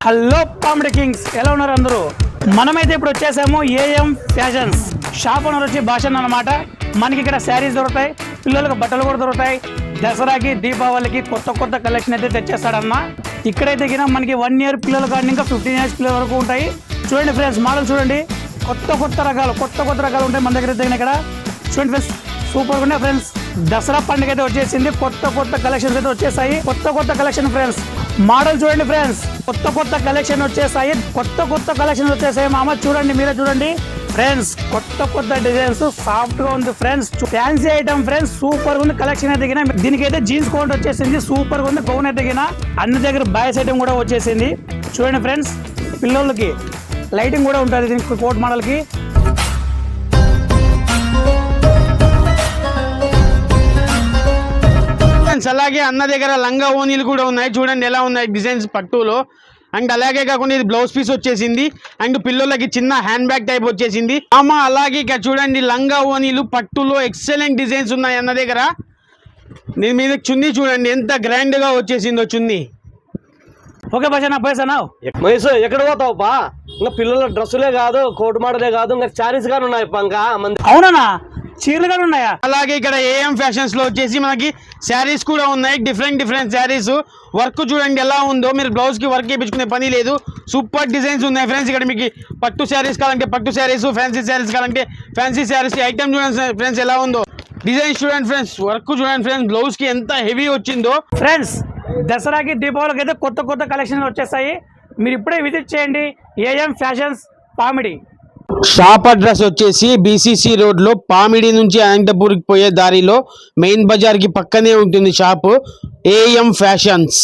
Hello comedy Kings, ఎలా ఉన్నారు అందరూ? మనమైతే ఇప్పుడు వచ్చేసాము ఏఎం ఫ్యాషన్స్ షాప్ ఓనర్ వచ్చి భాషన్ అన్నమాట. మనకి ఇక్కడ శారీస్ దొరుకుతాయి, పిల్లలకు బట్టలు కూడా దొరుకుతాయి. దసరాకి దీపావళికి కొత్త కలెక్షన్ అయితే తెచ్చేస్తాడన్న. ఇక్కడైతే గిన మనకి 1 year పిల్లలు కానీ ఇంకా 15 years పిల్లల వరకు ఉంటాయి. చూడండి ఫ్రెండ్స్, మోడల్ చూడండి, కొత్త రకాలు ఉంటాయి మన దగ్గర. ఇక్కడ చూడండి ఫ్రెండ్స్, సూపర్ ఉన్నాయి ఫ్రెండ్స్. దసరా పండుగ అయితే వచ్చేసింది, కొత్త కలెక్షన్స్ అయితే వచ్చేసాయి. కొత్త కలెక్షన్ ఫ్రెండ్స్, మోడల్ చూడండి ఫ్రెండ్స్, కొత్త కలెక్షన్ వచ్చేసాయి. కొత్త కలెక్షన్ వచ్చేసాయి మామ. చూడండి, మీరే చూడండి ఫ్రెండ్స్, కొత్త డిజైన్స్, సాఫ్ట్ గా ఉంది friends. Fancy item friends, super గా ఉంది కలెక్షన్ అయితే. దీనికైతే జీన్స్ కోట్ వచ్చేసింది, సూపర్ గా ఉంది. గౌన్ అయితే అన్ని దగ్గర బాయ్స్ ఐటమ్ కూడా వచ్చేసింది. చూడండి ఫ్రెండ్స్, పిల్లలకి లైటింగ్ కూడా ఉంటుంది దీనికి, కోట్ మోడల్ కి. అలాగే అన్న దగ్గర లంగా ఓనీలు కూడా ఉన్నాయి. చూడండి ఎలా ఉన్నాయి డిజైన్స్ పట్టులో. అండ్ అలాగే కాకుండా ఇది బ్లౌజ్ పీస్ వచ్చేసింది. అండ్ పిల్లలకి చిన్న హ్యాండ్ బ్యాగ్ టైప్ వచ్చేసింది. అలాగే ఇక్కడ చూడండి లంగా ఓనీలు పట్టులో ఎక్సలెంట్ డిజైన్స్ ఉన్నాయి అన్న దగ్గర. దీని మీద చున్నీ చూడండి ఎంత గ్రాండ్ గా వచ్చేసిందో చున్నీ. ఓకే భాష, నా పైసా మహేష్ ఎక్కడ పోతావు పా? ఇంకా పిల్లల డ్రెస్సులే కాదు, కోట్ మోడలే కాదు, ఇంకా శారీస్ గానీ ఉన్నాయి ఇంకా. అవునా, చీరలు కూడా ఉన్నాయా? అలాగే ఇక్కడ ఏఎం ఫ్యాషన్స్ లో వచ్చేసి మనకి శారీస్ కూడా ఉన్నాయి. డిఫరెంట్ శారీస్. వర్క్ చూడండి ఎలా ఉందో. మీరు బ్లౌజ్ కి వర్క్ చేయించుకునే పని లేదు. సూపర్ డిజైన్స్ ఉన్నాయి ఫ్రెండ్స్. ఇక్కడ మీకు పట్టు శారీస్ కావాలంటే పట్టు శారీస్, ఫ్యాన్సీ శారీస్ కావాలంటే ఫ్యాన్సీ శారీస్. ఐటమ్ చూడండి ఫ్రెండ్స్ ఎలా ఉందో. డిజైన్స్ చూడండి ఫ్రెండ్స్, వర్క్ చూడండి ఫ్రెండ్స్, బ్లౌజ్ కి ఎంత హెవీ వచ్చిందో. ఫ్రెండ్స్, దసరాకి దీపావళికి అయితే కొత్త కలెక్షన్ వచ్చేస్తాయి. మీరు ఇప్పుడే విజిట్ చేయండి AM fashions Pamidi. Shop address వచ్చేసి బీసీసీ రోడ్ లో పామిడి నుంచి అనంతపూర్కి పోయే దారిలో మెయిన్ బజార్ కి పక్కనే ఉంటుంది షాప్ ఏఎం ఫ్యాషన్స్.